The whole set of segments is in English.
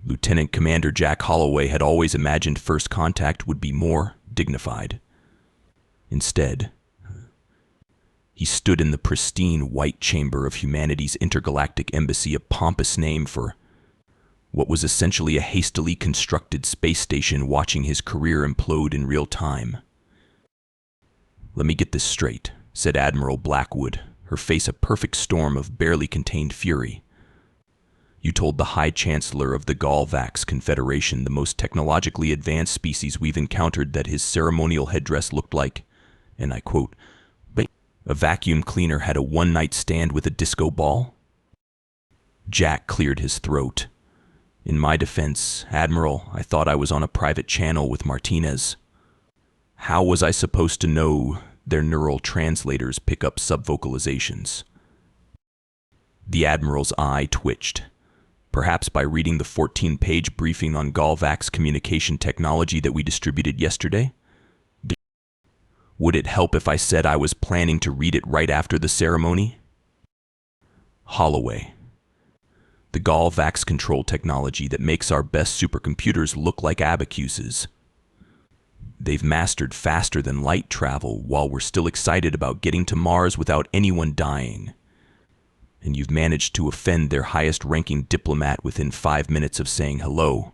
Lieutenant Commander Jack Holloway had always imagined first contact would be more dignified. Instead, he stood in the pristine white chamber of humanity's intergalactic embassy, a pompous name for what was essentially a hastily constructed space station, watching his career implode in real time. "Let me get this straight," said Admiral Blackwood, her face a perfect storm of barely contained fury. "You told the High Chancellor of the Galvax Confederation, the most technologically advanced species we've encountered, that his ceremonial headdress looked like, and I quote, a vacuum cleaner had a one-night stand with a disco ball?" Jack cleared his throat. "In my defense, Admiral, I thought I was on a private channel with Martinez. How was I supposed to know their neural translators pick up subvocalizations?" The Admiral's eye twitched. "Perhaps by reading the 14-page briefing on Galvax communication technology that we distributed yesterday? Would it help if I said I was planning to read it right after the ceremony?" Holloway. "The Galvax control technology that makes our best supercomputers look like abacuses. They've mastered faster than light travel while we're still excited about getting to Mars without anyone dying. And you've managed to offend their highest-ranking diplomat within 5 minutes of saying hello."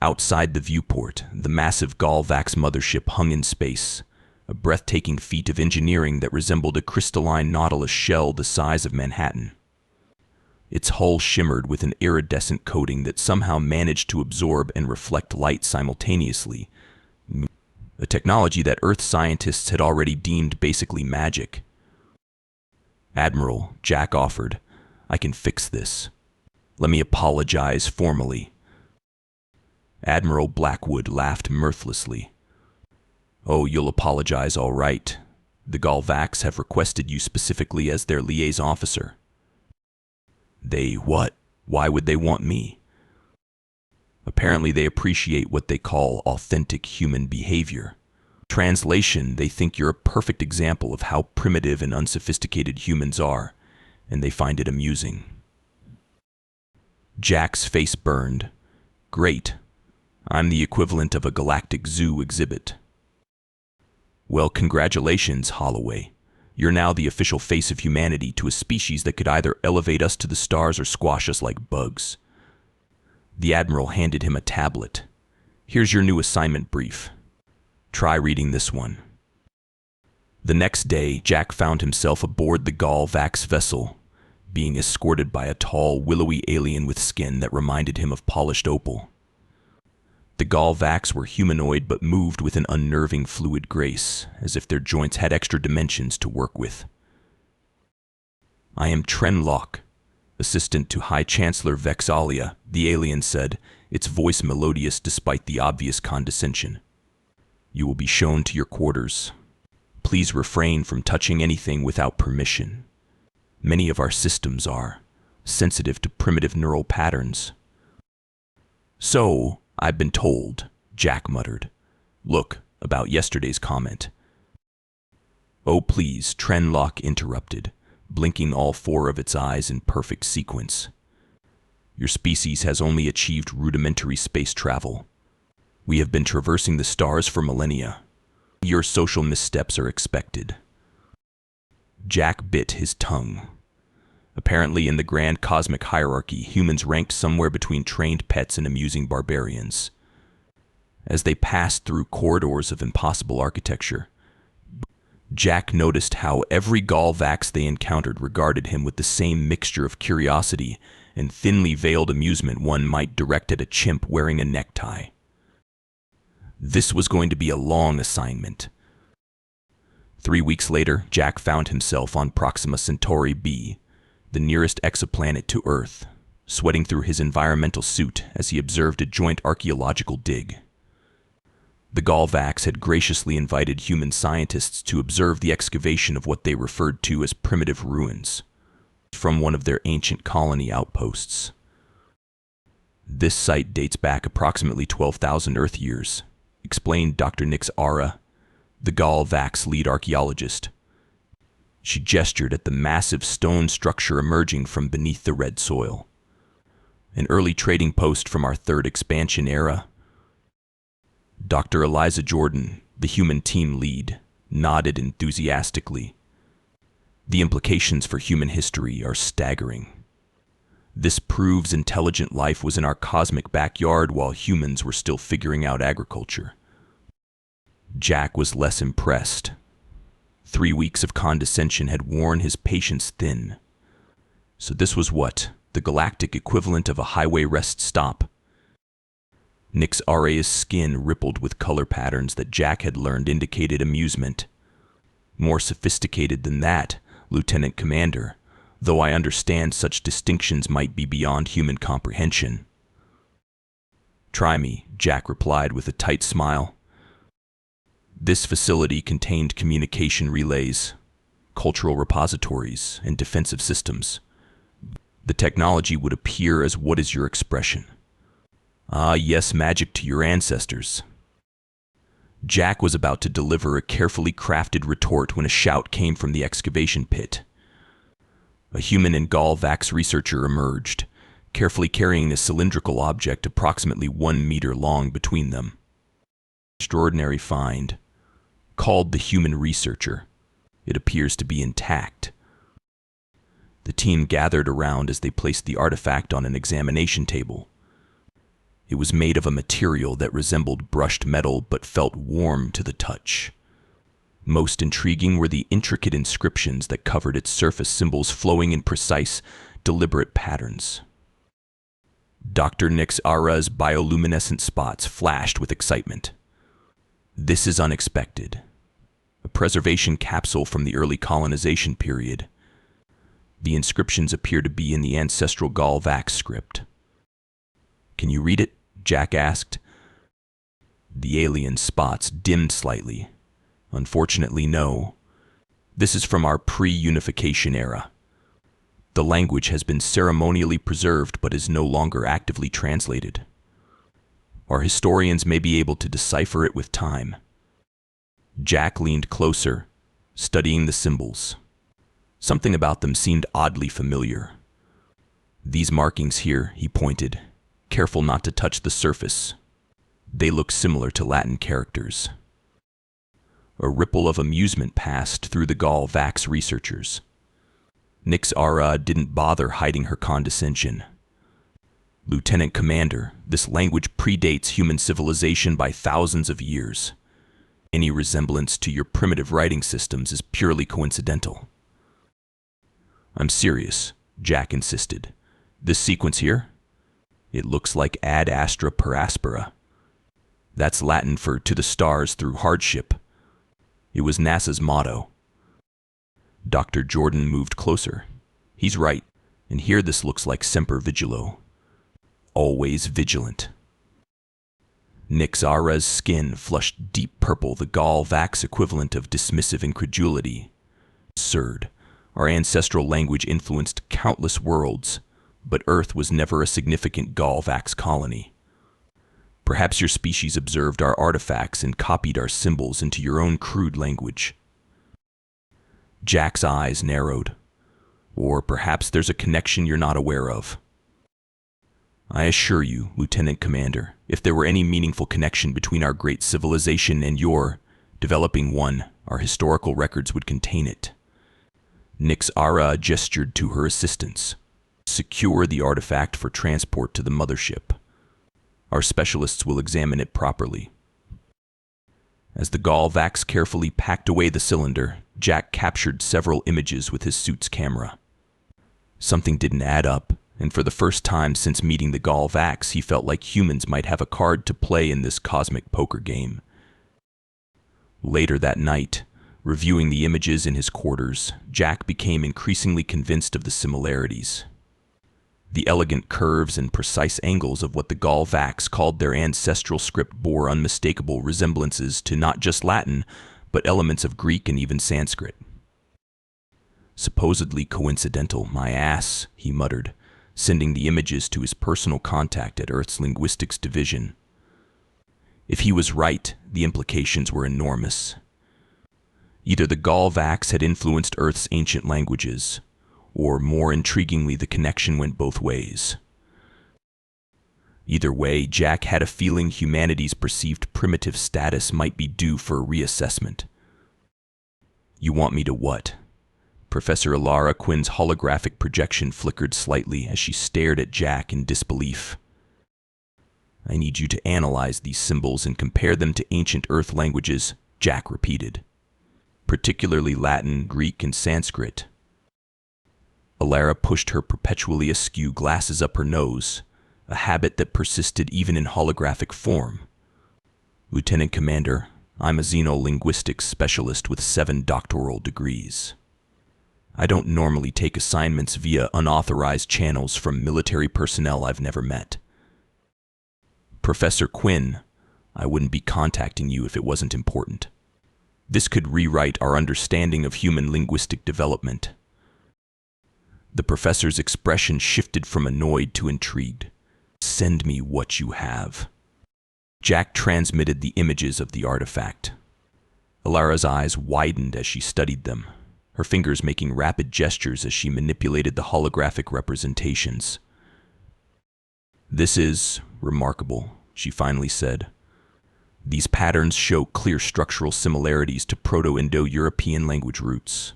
Outside the viewport, the massive Galvax mothership hung in space, a breathtaking feat of engineering that resembled a crystalline nautilus shell the size of Manhattan. Its hull shimmered with an iridescent coating that somehow managed to absorb and reflect light simultaneously, a technology that Earth scientists had already deemed basically magic. "Admiral," Jack offered, "I can fix this. Let me apologize formally." Admiral Blackwood laughed mirthlessly. "Oh, you'll apologize all right. The Galvax have requested you specifically as their liaison officer." "They what? Why would they want me?" "Apparently they appreciate what they call authentic human behavior. Translation, they think you're a perfect example of how primitive and unsophisticated humans are, and they find it amusing." Jack's face burned. "Great. I'm the equivalent of a galactic zoo exhibit." "Well, congratulations, Holloway. You're now the official face of humanity to a species that could either elevate us to the stars or squash us like bugs." The Admiral handed him a tablet. "Here's your new assignment brief. Try reading this one." The next day, Jack found himself aboard the Galvax vessel, being escorted by a tall, willowy alien with skin that reminded him of polished opal. The Galvax were humanoid but moved with an unnerving fluid grace, as if their joints had extra dimensions to work with. "I am Trenlock, assistant to High Chancellor Vexalia," the alien said, its voice melodious despite the obvious condescension. "You will be shown to your quarters. Please refrain from touching anything without permission. Many of our systems are sensitive to primitive neural patterns." "So, I've been told," Jack muttered. "Look, about yesterday's comment." "Oh, please," Trenlock interrupted, blinking all 4 of its eyes in perfect sequence. "Your species has only achieved rudimentary space travel. We have been traversing the stars for millennia. Your social missteps are expected." Jack bit his tongue. Apparently, in the grand cosmic hierarchy, humans ranked somewhere between trained pets and amusing barbarians. As they passed through corridors of impossible architecture, Jack noticed how every Galvax they encountered regarded him with the same mixture of curiosity and thinly veiled amusement one might direct at a chimp wearing a necktie. This was going to be a long assignment. 3 weeks later, Jack found himself on Proxima Centauri b, the nearest exoplanet to Earth, sweating through his environmental suit as he observed a joint archaeological dig. The Galvax had graciously invited human scientists to observe the excavation of what they referred to as primitive ruins from one of their ancient colony outposts. "This site dates back approximately 12,000 Earth years," explained Dr. Nix Ara, the Galvax lead archaeologist. She gestured at the massive stone structure emerging from beneath the red soil. An early trading post from our third expansion era. Dr. Eliza Jordan, the human team lead, nodded enthusiastically. The implications for human history are staggering. This proves intelligent life was in our cosmic backyard while humans were still figuring out agriculture. Jack was less impressed. 3 weeks of condescension had worn his patience thin. So this was what? The galactic equivalent of a highway rest stop. Nix Ara's skin rippled with color patterns that Jack had learned indicated amusement. More sophisticated than that, Lieutenant Commander, though I understand such distinctions might be beyond human comprehension. Try me, Jack replied with a tight smile. This facility contained communication relays, cultural repositories, and defensive systems. The technology would appear as what is your expression? Ah, yes, magic to your ancestors. Jack was about to deliver a carefully crafted retort when a shout came from the excavation pit. A human and Galvax researcher emerged, carefully carrying a cylindrical object approximately 1 meter long between them. Extraordinary find. Called the human researcher. It appears to be intact. The team gathered around as they placed the artifact on an examination table. It was made of a material that resembled brushed metal but felt warm to the touch. Most intriguing were the intricate inscriptions that covered its surface, symbols flowing in precise, deliberate patterns. Dr. Nix Ara's bioluminescent spots flashed with excitement. This is unexpected. A preservation capsule from the early colonization period. The inscriptions appear to be in the ancestral Galvax script. Can you read it? Jack asked. The alien spots dimmed slightly. Unfortunately, no. This is from our pre-unification era. The language has been ceremonially preserved but is no longer actively translated. Our historians may be able to decipher it with time. Jack leaned closer, studying the symbols. Something about them seemed oddly familiar. These markings here, he pointed, careful not to touch the surface. They look similar to Latin characters. A ripple of amusement passed through the Galvax researchers. Nix Ara didn't bother hiding her condescension. Lieutenant Commander, this language predates human civilization by thousands of years. Any resemblance to your primitive writing systems is purely coincidental. I'm serious, Jack insisted. This sequence here? It looks like ad astra per aspera. That's Latin for to the stars through hardship. It was NASA's motto. Dr. Jordan moved closer. He's right, and here this looks like semper vigilo. Always vigilant. Nix Ara's skin flushed deep purple, the Galvax equivalent of dismissive incredulity. Absurd. Our ancestral language influenced countless worlds, but Earth was never a significant Galvax colony. Perhaps your species observed our artifacts and copied our symbols into your own crude language. Jack's eyes narrowed. Or perhaps there's a connection you're not aware of. I assure you, Lieutenant Commander, if there were any meaningful connection between our great civilization and your developing one, our historical records would contain it. Nix Ara gestured to her assistants. Secure the artifact for transport to the mothership. Our specialists will examine it properly. As the Galvax carefully packed away the cylinder, Jack captured several images with his suit's camera. Something didn't add up, and for the first time since meeting the Galvax, he felt like humans might have a card to play in this cosmic poker game. Later that night, reviewing the images in his quarters, Jack became increasingly convinced of the similarities. The elegant curves and precise angles of what the Galvax called their ancestral script bore unmistakable resemblances to not just Latin, but elements of Greek and even Sanskrit. Supposedly coincidental, my ass, he muttered, sending the images to his personal contact at Earth's linguistics division. If he was right, the implications were enormous. Either the Galvax had influenced Earth's ancient languages, or more intriguingly, the connection went both ways. Either way, Jack had a feeling humanity's perceived primitive status might be due for a reassessment. You want me to what? Professor Alara Quinn's holographic projection flickered slightly as she stared at Jack in disbelief. I need you to analyze these symbols and compare them to ancient Earth languages, Jack repeated. Particularly Latin, Greek, and Sanskrit. Alara pushed her perpetually askew glasses up her nose, a habit that persisted even in holographic form. Lieutenant Commander, I'm a xenolinguistics specialist with 7 doctoral degrees. I don't normally take assignments via unauthorized channels from military personnel I've never met. Professor Quinn, I wouldn't be contacting you if it wasn't important. This could rewrite our understanding of human linguistic development. The professor's expression shifted from annoyed to intrigued. Send me what you have. Jack transmitted the images of the artifact. Alara's eyes widened as she studied them, her fingers making rapid gestures as she manipulated the holographic representations. This is remarkable, she finally said. These patterns show clear structural similarities to Proto-Indo-European language roots.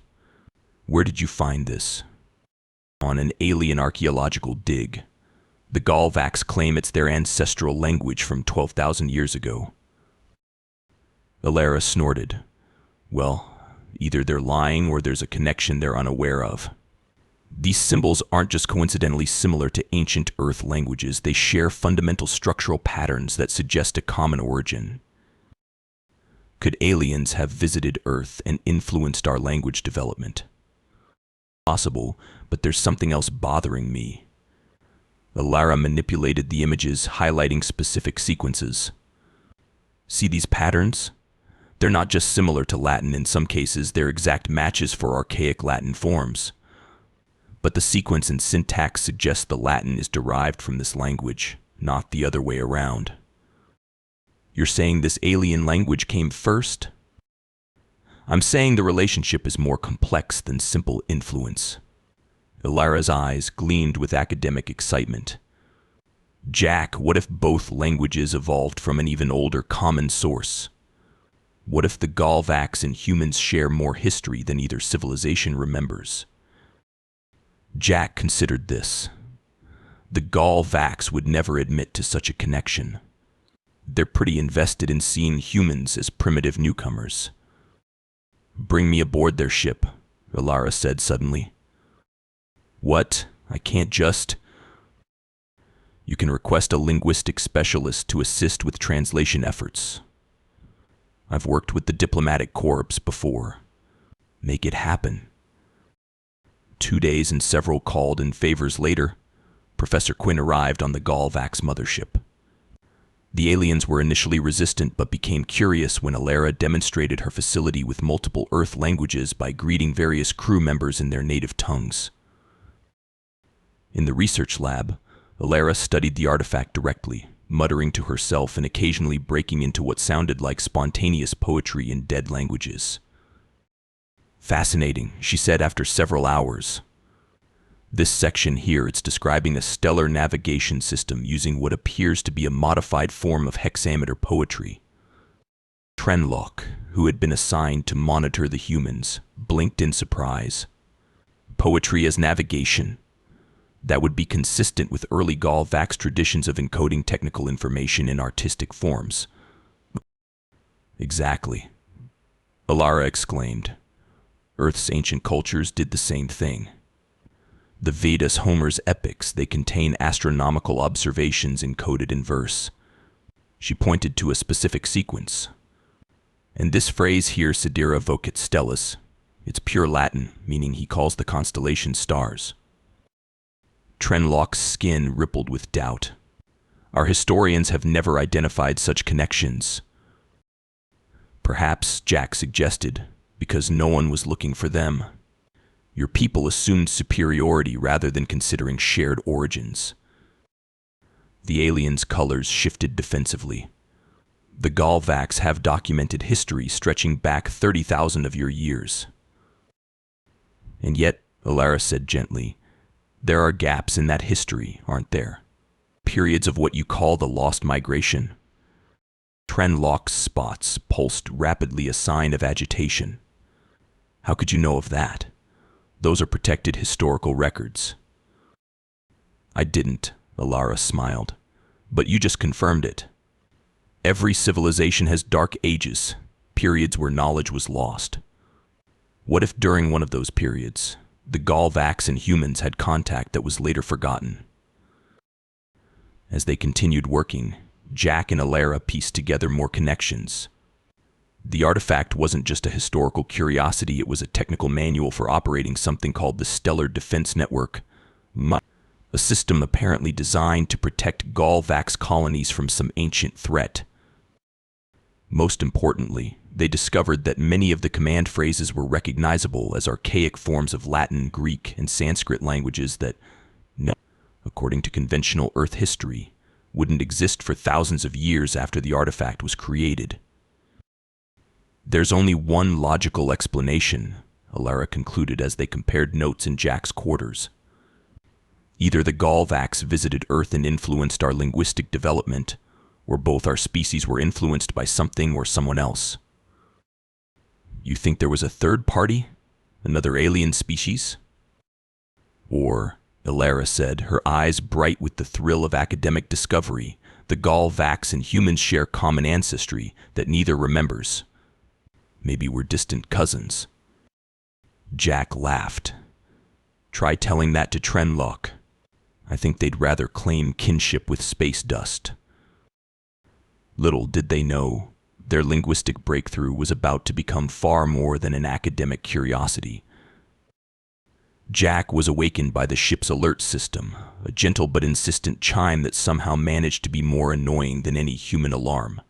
Where did you find this? On an alien archaeological dig. The Galvax claim it's their ancestral language from 12,000 years ago. Alara snorted. Well, either they're lying or there's a connection they're unaware of. These symbols aren't just coincidentally similar to ancient Earth languages, they share fundamental structural patterns that suggest a common origin. Could aliens have visited Earth and influenced our language development? Possible, but there's something else bothering me. Alara manipulated the images, highlighting specific sequences. See these patterns? They're not just similar to Latin, in some cases they're exact matches for archaic Latin forms. But the sequence and syntax suggest the Latin is derived from this language, not the other way around. You're saying this alien language came first? I'm saying the relationship is more complex than simple influence. Alara's eyes gleamed with academic excitement. Jack, what if both languages evolved from an even older common source? What if the Galvax and humans share more history than either civilization remembers? Jack considered this. The Galvax would never admit to such a connection. They're pretty invested in seeing humans as primitive newcomers. Bring me aboard their ship, Alara said suddenly. What? I can't just... You can request a linguistic specialist to assist with translation efforts. I've worked with the diplomatic corps before. Make it happen. 2 days and several called-in favors later, Professor Quinn arrived on the Galvax mothership. The aliens were initially resistant but became curious when Alara demonstrated her facility with multiple Earth languages by greeting various crew members in their native tongues. In the research lab, Alara studied the artifact directly, muttering to herself and occasionally breaking into what sounded like spontaneous poetry in dead languages. Fascinating, she said after several hours. This section here, it's describing a stellar navigation system using what appears to be a modified form of hexameter poetry. Trenlock, who had been assigned to monitor the humans, blinked in surprise. Poetry as navigation? That would be consistent with early Galvax traditions of encoding technical information in artistic forms. Exactly, Alara exclaimed. Earth's ancient cultures did the same thing. The Vedas, Homer's epics, they contain astronomical observations encoded in verse. She pointed to a specific sequence. And this phrase here, Sidera vocit stellas, it's pure Latin, meaning he calls the constellation stars. Trenlock's skin rippled with doubt. Our historians have never identified such connections. Perhaps, Jack suggested, because no one was looking for them. Your people assumed superiority rather than considering shared origins. The aliens' colors shifted defensively. The Galvax have documented history stretching back 30,000 of your years. And yet, Alara said gently, there are gaps in that history, aren't there? periods of what you call the lost migration. Trenlock's spots pulsed rapidly, a sign of agitation. How could you know of that? Those are protected historical records. I didn't, Alara smiled. But you just confirmed it. Every civilization has dark ages, periods where knowledge was lost. What if during one of those periods, the Galvax and humans had contact that was later forgotten? As they continued working, Jack and Alara pieced together more connections. The artifact wasn't just a historical curiosity, it was a technical manual for operating something called the Stellar Defense Network, a system apparently designed to protect Galvax colonies from some ancient threat. Most importantly, they discovered that many of the command phrases were recognizable as archaic forms of Latin, Greek, and Sanskrit languages that, according to conventional Earth history, wouldn't exist for thousands of years after the artifact was created. There's only one logical explanation, Alara concluded as they compared notes in Jack's quarters. Either the Galvax visited Earth and influenced our linguistic development, or both our species were influenced by something or someone else. You think there was a third party? Another alien species? Or, Alara said, her eyes bright with the thrill of academic discovery, the Galvax and humans share common ancestry that neither remembers. Maybe we're distant cousins. Jack laughed. Try telling that to Trenlock. I think they'd rather claim kinship with space dust. Little did they know, their linguistic breakthrough was about to become far more than an academic curiosity. Jack was awakened by the ship's alert system, a gentle but insistent chime that somehow managed to be more annoying than any human alarm.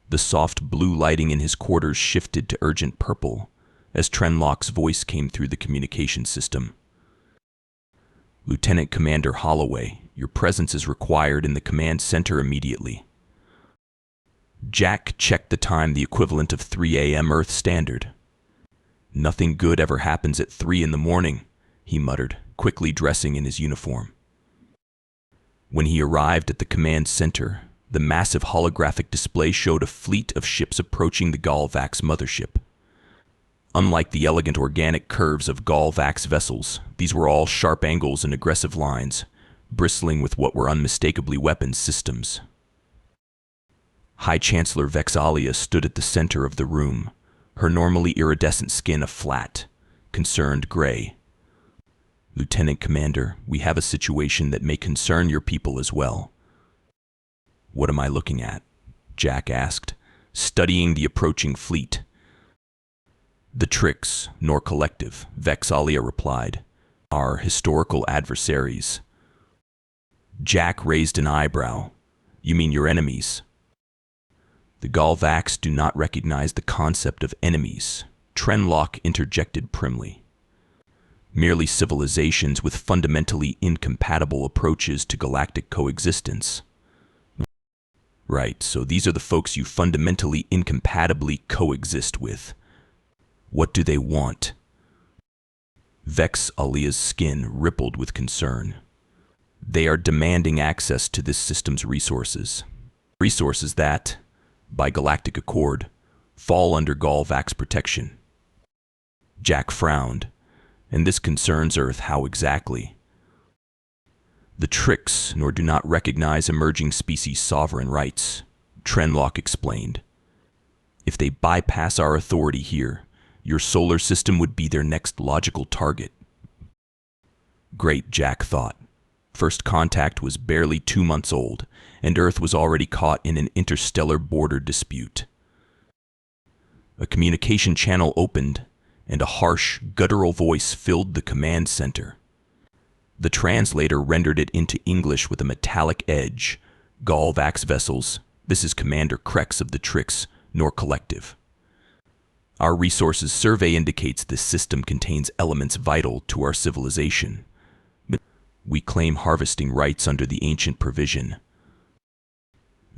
The soft blue lighting in his quarters shifted to urgent purple as Trenlock's voice came through the communication system. Lieutenant Commander Holloway, your presence is required in the command center immediately. Jack checked the time, the equivalent of 3 a.m. Earth Standard. Nothing good ever happens at 3 in the morning, he muttered, quickly dressing in his uniform. When he arrived at the command center, the massive holographic display showed a fleet of ships approaching the Galvax mothership. Unlike the elegant organic curves of Galvax vessels, these were all sharp angles and aggressive lines, bristling with what were unmistakably weapons systems. High Chancellor Vexalia stood at the center of the room, her normally iridescent skin a flat, concerned gray. Lieutenant Commander, we have a situation that may concern your people as well. What am I looking at? Jack asked, studying the approaching fleet. The Tricks, nor Collective, Vexalia replied, are historical adversaries. Jack raised an eyebrow. You mean your enemies? The Galvax do not recognize the concept of enemies, Trenlock interjected primly. Merely civilizations with fundamentally incompatible approaches to galactic coexistence. Right, so these are the folks you fundamentally incompatibly coexist with. What do they want? Vexalia's skin rippled with concern. They are demanding access to this system's resources. Resources that, by galactic accord, fall under Galvax protection. Jack frowned, and this concerns Earth. How exactly? The Tricks nor do not recognize emerging species sovereign rights, Trenlock explained. If they bypass our authority here, your solar system would be their next logical target. Great, Jack thought. First contact was barely 2 months old, and Earth was already caught in an interstellar border dispute. A communication channel opened, and a harsh, guttural voice filled the command center. The translator rendered it into English with a metallic edge. Galvax vessels, this is Commander Krex of the Tricks, nor Collective. Our resources survey indicates this system contains elements vital to our civilization. We claim harvesting rights under the ancient provision.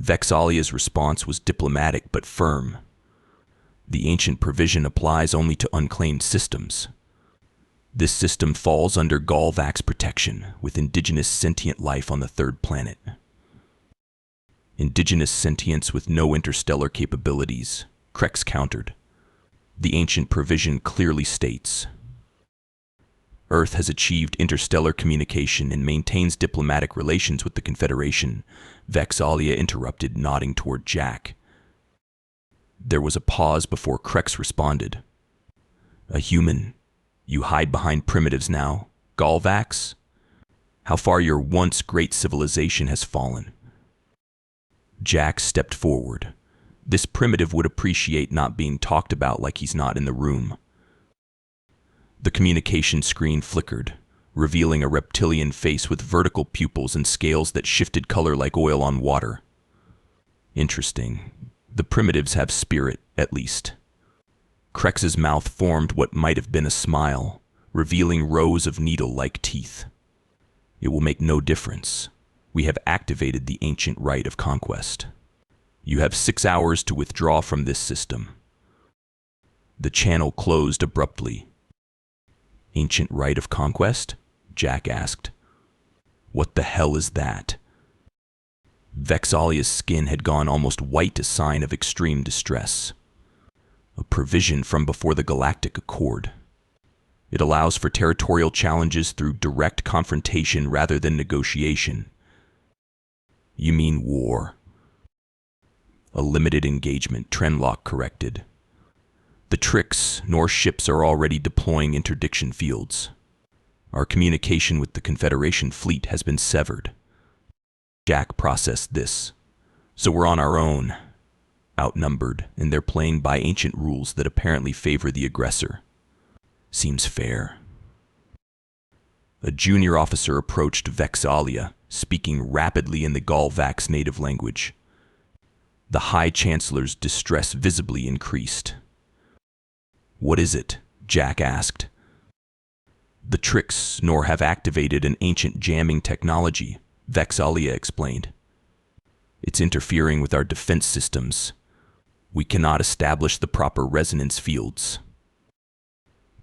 Vexalia's response was diplomatic but firm. The ancient provision applies only to unclaimed systems. This system falls under Galvax protection, with indigenous sentient life on the third planet. Indigenous sentience with no interstellar capabilities, Krex countered. The ancient provision clearly states, Earth has achieved interstellar communication and maintains diplomatic relations with the Confederation. Vexalia interrupted, nodding toward Jack. There was a pause before Krex responded. A human. You hide behind primitives now, Galvax? How far your once great civilization has fallen. Jack stepped forward. This primitive would appreciate not being talked about like he's not in the room. The communication screen flickered, revealing a reptilian face with vertical pupils and scales that shifted color like oil on water. Interesting. The primitives have spirit, at least. Krex's mouth formed what might have been a smile, revealing rows of needle-like teeth. It will make no difference. We have activated the ancient rite of conquest. You have 6 hours to withdraw from this system. The channel closed abruptly. Ancient rite of conquest? Jack asked. What the hell is that? Vexalia's skin had gone almost white, a sign of extreme distress. A provision from before the Galactic Accord. It allows for territorial challenges through direct confrontation rather than negotiation. You mean war? A limited engagement, Trenlock corrected. The tricks nor ships are already deploying interdiction fields. Our communication with the Confederation fleet has been severed. Jack processed this. So we're on our own, outnumbered, and they're playing by ancient rules that apparently favor the aggressor. Seems fair. A junior officer approached Vexalia, speaking rapidly in the Galvax native language. The High Chancellor's distress visibly increased. What is it? Jack asked. The tricks nor have activated an ancient jamming technology, Vexalia explained. It's interfering with our defense systems. We cannot establish the proper resonance fields.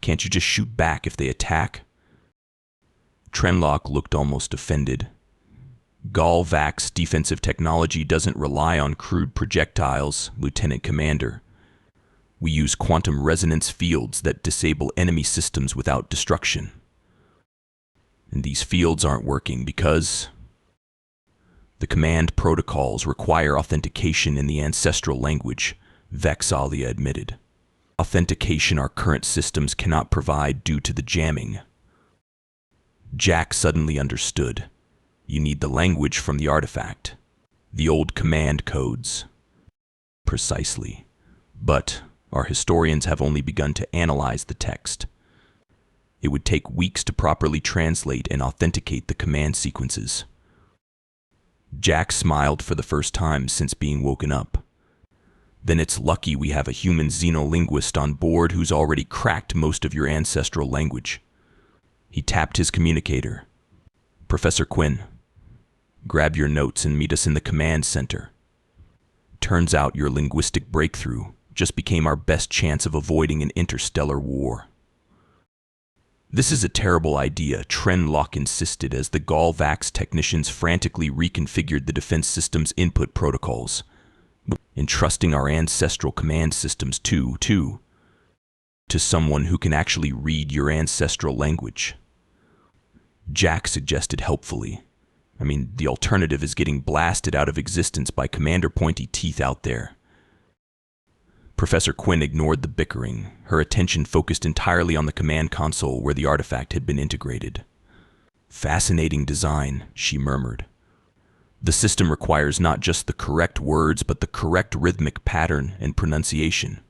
Can't you just shoot back if they attack? Trenlock looked almost offended. Galvax defensive technology doesn't rely on crude projectiles, Lieutenant Commander. We use quantum resonance fields that disable enemy systems without destruction. And these fields aren't working because the command protocols require authentication in the ancestral language, Vexalia admitted. Authentication our current systems cannot provide due to the jamming. Jack suddenly understood. You need the language from the artifact. The old command codes. Precisely. But our historians have only begun to analyze the text. It would take weeks to properly translate and authenticate the command sequences. Jack smiled for the first time since being woken up. Then it's lucky we have a human xenolinguist on board who's already cracked most of your ancestral language. He tapped his communicator. Professor Quinn, grab your notes and meet us in the command center. Turns out your linguistic breakthrough just became our best chance of avoiding an interstellar war. This is a terrible idea, Trenlock insisted as the Galvax technicians frantically reconfigured the defense system's input protocols, entrusting our ancestral command systems to someone who can actually read your ancestral language. Jack suggested helpfully. The alternative is getting blasted out of existence by Commander Pointy Teeth out there. Professor Quinn ignored the bickering, her attention focused entirely on the command console where the artifact had been integrated. Fascinating design, she murmured. The system requires not just the correct words, but the correct rhythmic pattern and pronunciation.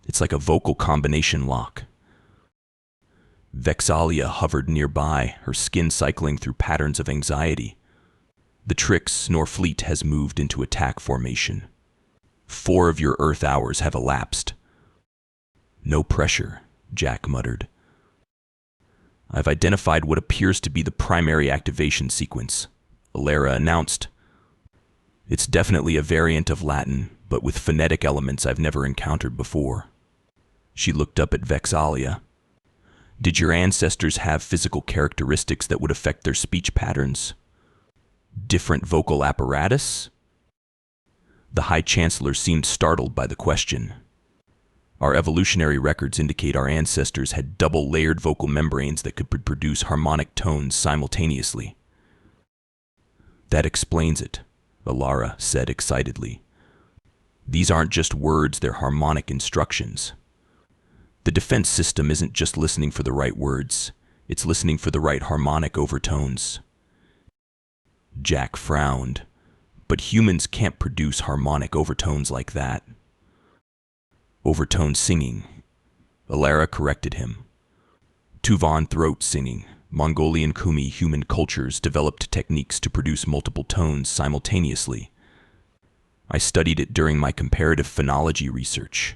It's like a vocal combination lock. Vexalia hovered nearby, her skin cycling through patterns of anxiety. The Trix nor fleet has moved into attack formation. 4 of your Earth hours have elapsed. No pressure, Jack muttered. I've identified what appears to be the primary activation sequence, Alara announced. It's definitely a variant of Latin, but with phonetic elements I've never encountered before. She looked up at Vexalia. Did your ancestors have physical characteristics that would affect their speech patterns? Different vocal apparatus? The High Chancellor seemed startled by the question. Our evolutionary records indicate our ancestors had double-layered vocal membranes that could produce harmonic tones simultaneously. That explains it, Alara said excitedly. These aren't just words, they're harmonic instructions. The defense system isn't just listening for the right words, it's listening for the right harmonic overtones. Jack frowned. But humans can't produce harmonic overtones like that. Overtone singing. Alara corrected him. Tuvan throat singing. Mongolian Kumi human cultures developed techniques to produce multiple tones simultaneously. I studied it during my comparative phonology research.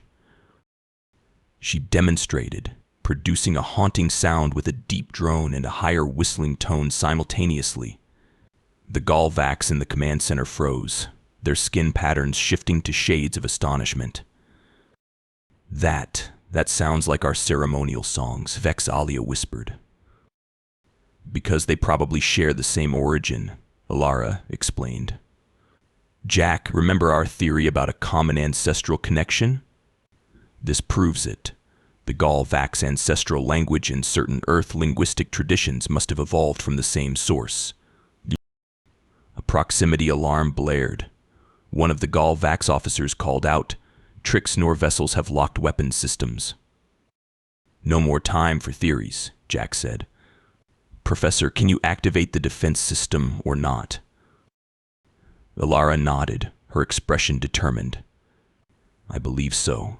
She demonstrated, producing a haunting sound with a deep drone and a higher whistling tone simultaneously. The Galvax in the command center froze, their skin patterns shifting to shades of astonishment. That sounds like our ceremonial songs, Vex'ahlia whispered. Because they probably share the same origin, Alara explained. Jack, remember our theory about a common ancestral connection? This proves it. The Galvax ancestral language and certain Earth linguistic traditions must have evolved from the same source. A proximity alarm blared. One of the Galvax officers called out, "Trix nor vessels have locked weapons systems." "No more time for theories," Jack said. "Professor, can you activate the defense system or not?" Alara nodded, her expression determined. "I believe so.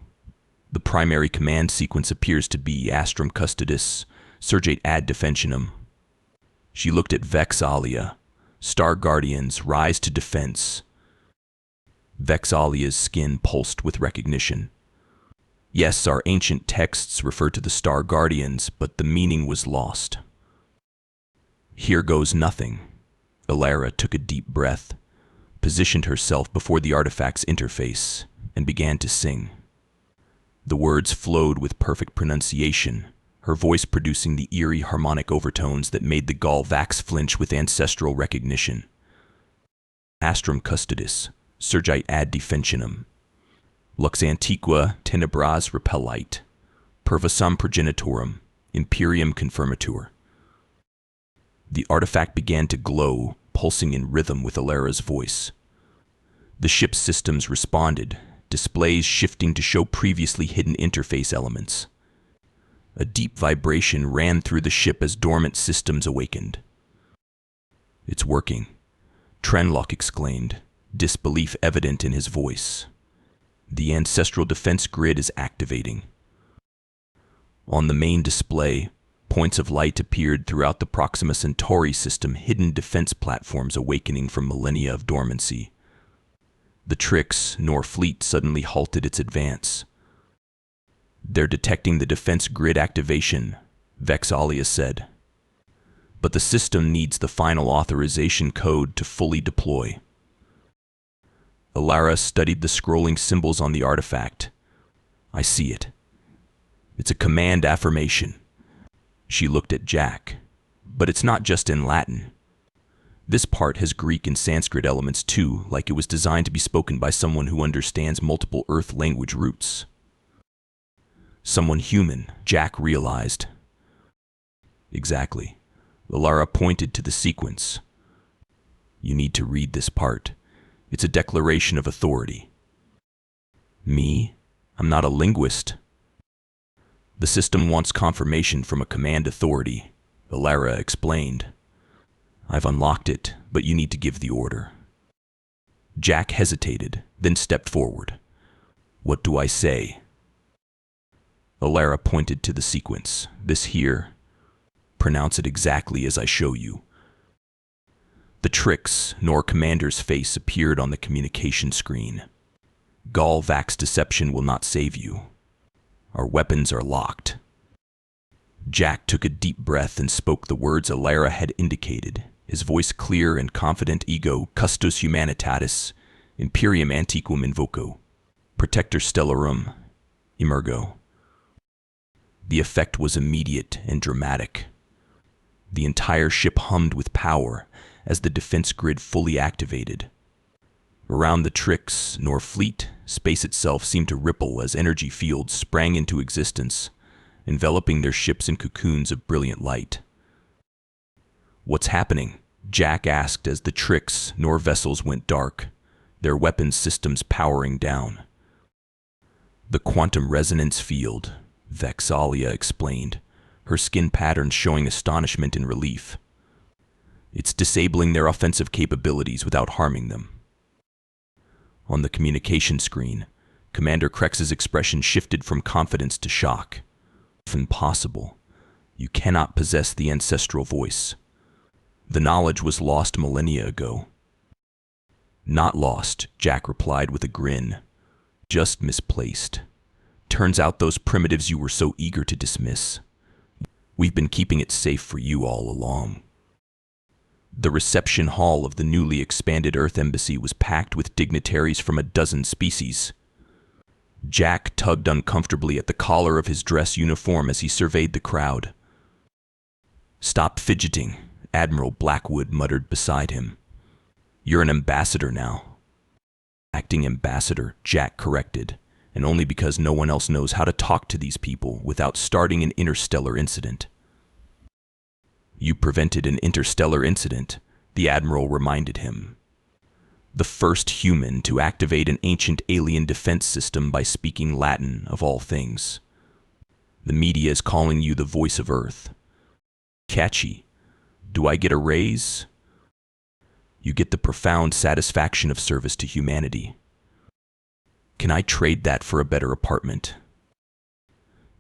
The primary command sequence appears to be Astrum Custodis, Surgate ad Defensionum." She looked at Vex'ahlia. "Star Guardians, rise to defense." Vex'ahlia's skin pulsed with recognition. Yes, our ancient texts refer to the Star Guardians, but the meaning was lost. "Here goes nothing." Alara took a deep breath, positioned herself before the artifact's interface, and began to sing. The words flowed with perfect pronunciation, her voice producing the eerie harmonic overtones that made the Galvax flinch with ancestral recognition. "Astrum Custodis, Surgite ad Defensionum, Lux Antiqua Tenebras Repellite, Pervasum Progenitorum, Imperium Confirmatur." The artifact began to glow, pulsing in rhythm with Alara's voice. The ship's systems responded, displays shifting to show previously hidden interface elements. A deep vibration ran through the ship as dormant systems awakened. "It's working," Trenlock exclaimed, disbelief evident in his voice. "The ancestral defense grid is activating." On the main display, points of light appeared throughout the Proxima Centauri system, hidden defense platforms awakening from millennia of dormancy. The Trix nor fleet suddenly halted its advance. "They're detecting the defense grid activation," Vex'ahlia said. "But the system needs the final authorization code to fully deploy." Alara studied the scrolling symbols on the artifact. "I see it. It's a command affirmation." She looked at Jack. "But it's not just in Latin. This part has Greek and Sanskrit elements too, like it was designed to be spoken by someone who understands multiple Earth language roots." "Someone human," Jack realized. "Exactly." Alara pointed to the sequence. "You need to read this part. It's a declaration of authority." "Me? I'm not a linguist." "The system wants confirmation from a command authority," Alara explained. "I've unlocked it, but you need to give the order." Jack hesitated, then stepped forward. "What do I say?" Alara pointed to the sequence. "This here. Pronounce it exactly as I show you." The Trix nor commander's face appeared on the communication screen. "Galvax deception will not save you. Our weapons are locked." Jack took a deep breath and spoke the words Alara had indicated, his voice clear and confident. "Ego, custos humanitatis, imperium antiquum invoco, protector stellarum, emergo." The effect was immediate and dramatic. The entire ship hummed with power as the defense grid fully activated. Around the Trix, nor fleet, space itself seemed to ripple as energy fields sprang into existence, enveloping their ships in cocoons of brilliant light. "What's happening?" Jack asked as the Trix, nor vessels went dark, their weapons systems powering down. "The quantum resonance field," Vexalia explained, her skin patterns showing astonishment and relief. "It's disabling their offensive capabilities without harming them." On the communication screen, Commander Krex's expression shifted from confidence to shock. "Impossible. You cannot possess the ancestral voice. The knowledge was lost millennia ago." "Not lost," Jack replied with a grin. "Just misplaced. Turns out those primitives you were so eager to dismiss. We've been keeping it safe for you all along." The reception hall of the newly expanded Earth Embassy was packed with dignitaries from a dozen species. Jack tugged uncomfortably at the collar of his dress uniform as he surveyed the crowd. "Stop fidgeting," Admiral Blackwood muttered beside him. "You're an ambassador now." "Acting ambassador," Jack corrected, and only because no one else knows how to talk to these people without starting an interstellar incident. "You prevented an interstellar incident," the Admiral reminded him. "The first human to activate an ancient alien defense system by speaking Latin, of all things. The media is calling you the voice of Earth. Catchy. Do I get a raise?" "You get the profound satisfaction of service to humanity." "Can I trade that for a better apartment?"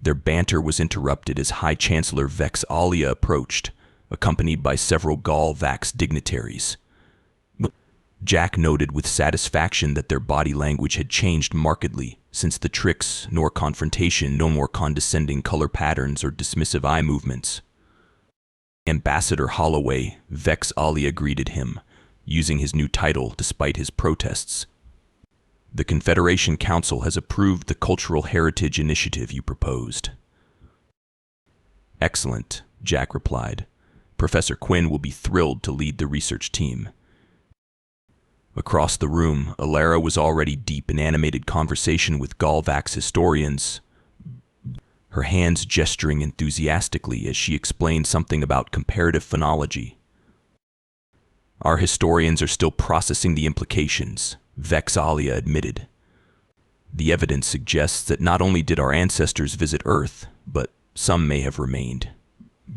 Their banter was interrupted as High Chancellor Vexalia approached, accompanied by several Galvax dignitaries. Jack noted with satisfaction that their body language had changed markedly since the Trix, nor confrontation, no more condescending color patterns or dismissive eye movements. "Ambassador Holloway," Vexalia greeted him, using his new title despite his protests. "The Confederation Council has approved the cultural heritage initiative you proposed." "Excellent," Jack replied. "Professor Quinn will be thrilled to lead the research team." Across the room, Alara was already deep in animated conversation with Galvax historians, her hands gesturing enthusiastically as she explained something about comparative phonology. "Our historians are still processing the implications," Vexalia admitted. "The evidence suggests that not only did our ancestors visit Earth, but some may have remained,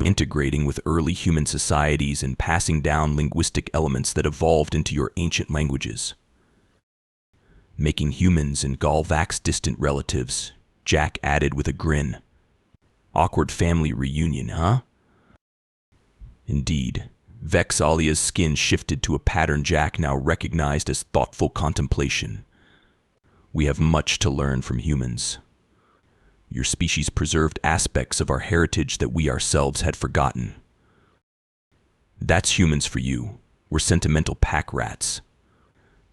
integrating with early human societies and passing down linguistic elements that evolved into your ancient languages. Making humans and Galvax distant relatives," Jack added with a grin. "Awkward family reunion, huh?" Indeed, Vexalia's skin shifted to a pattern Jack now recognized as thoughtful contemplation. "We have much to learn from humans. Your species preserved aspects of our heritage that we ourselves had forgotten. That's humans for you. We're sentimental pack rats.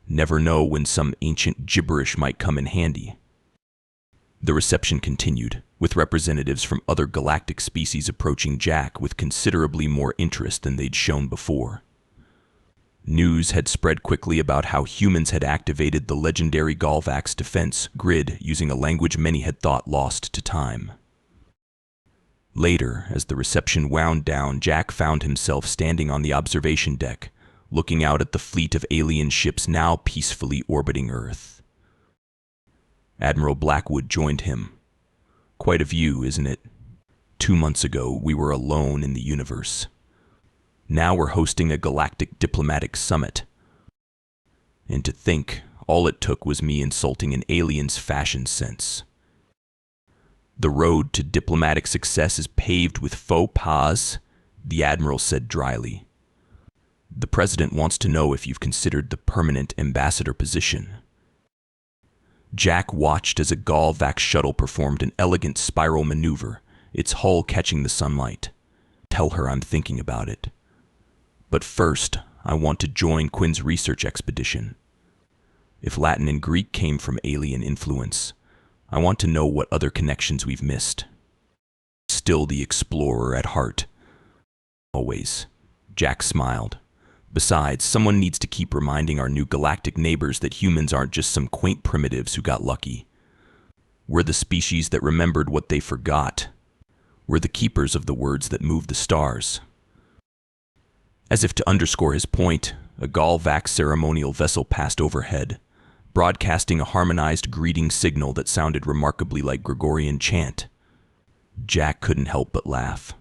Never know when some ancient gibberish might come in handy." The reception continued, with representatives from other galactic species approaching Jack with considerably more interest than they'd shown before. News had spread quickly about how humans had activated the legendary Galvax defense grid using a language many had thought lost to time. Later, as the reception wound down, Jack found himself standing on the observation deck, looking out at the fleet of alien ships now peacefully orbiting Earth. Admiral Blackwood joined him. "Quite a view, isn't it? 2 months ago, we were alone in the universe. Now we're hosting a galactic diplomatic summit. And to think, all it took was me insulting an alien's fashion sense. The road to diplomatic success is paved with faux pas," the Admiral said dryly. "The President wants to know if you've considered the permanent ambassador position." Jack watched as a Galvax shuttle performed an elegant spiral maneuver, its hull catching the sunlight. "Tell her I'm thinking about it. But first, I want to join Quinn's research expedition. If Latin and Greek came from alien influence, I want to know what other connections we've missed." still the explorer at heart. Always. Jack smiled. Besides, someone needs to keep reminding our new galactic neighbors that humans aren't just some quaint primitives who got lucky. We're the species that remembered what they forgot. We're the keepers of the words that move the stars. As if to underscore his point, a Galvac ceremonial vessel passed overhead, broadcasting a harmonized greeting signal that sounded remarkably like Gregorian chant. Jack couldn't help but laugh.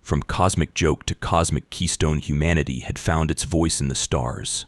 From cosmic joke to cosmic keystone, humanity had found its voice in the stars.